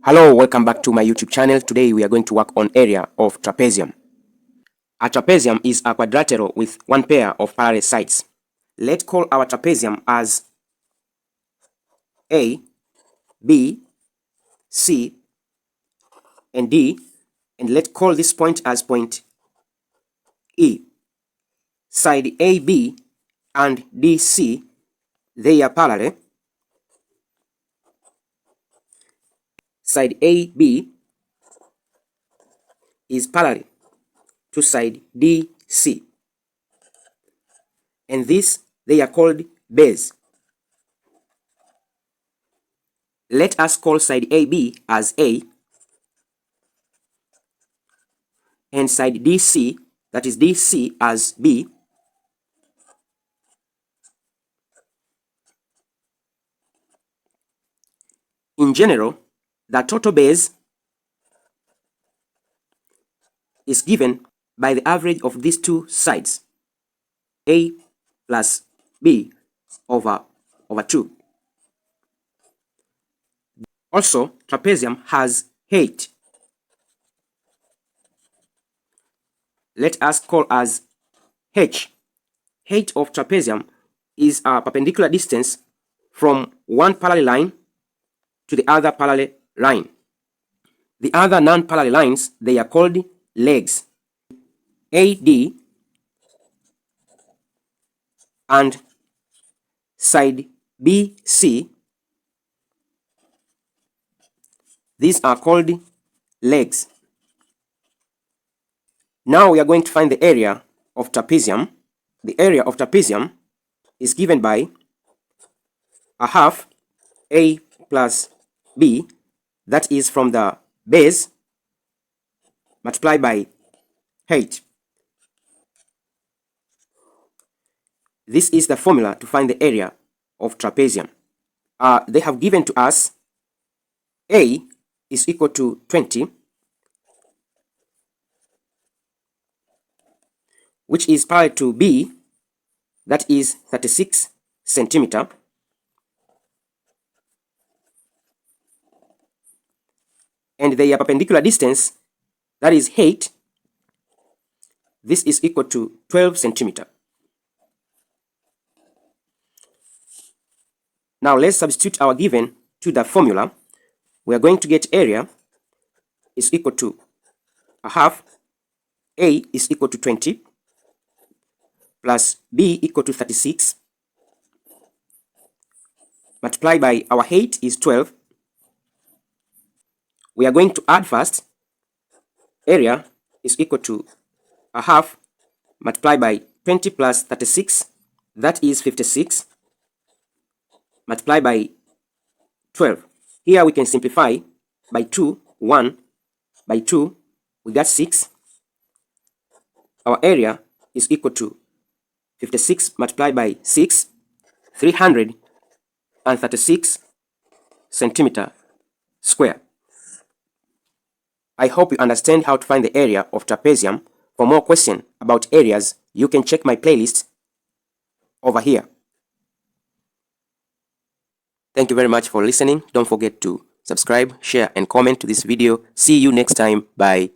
Hello, welcome back to my YouTube channel. Today we are going to work on area of trapezium. A trapezium is a quadrilateral with one pair of parallel sides. Let's call our trapezium as A, B, C, and D, and let's call this point as point E. Side AB and DC, they are parallel. Side AB is parallel to side DC, and they are called base. Let us call side AB as A, and side DC, that is DC, as B. In general, the total base is given by the average of these two sides, A plus B over 2. Also, trapezium has height. Let us call as H. Height of trapezium is a perpendicular distance from one parallel line to the other parallel line. The other non-parallel lines, they are called legs. AD and side BC, these are called legs. Now we are going to find the area of trapezium. The area of trapezium is given by a half A plus B, that is from the base, multiplied by height. This is the formula to find the area of trapezium. They have given to us A is equal to 20, which is parallel to B, that is 36 centimeter. And their perpendicular distance, that is height, this is equal to 12 centimeter. Now let's substitute our given to the formula. We are going to get area is equal to a half, A is equal to 20, plus B equal to 36, multiplied by our height is 12. We are going to add first. Area is equal to a half multiplied by 20 plus 36, that is 56, multiplied by 12. Here we can simplify by 2, 1 by 2, we got 6. Our area is equal to 56 multiplied by 6, 336 centimeter square. I hope you understand how to find the area of trapezium. For more questions about areas, you can check my playlist over here. Thank you very much for listening. Don't forget to subscribe, share, and comment to this video. See you next time. Bye.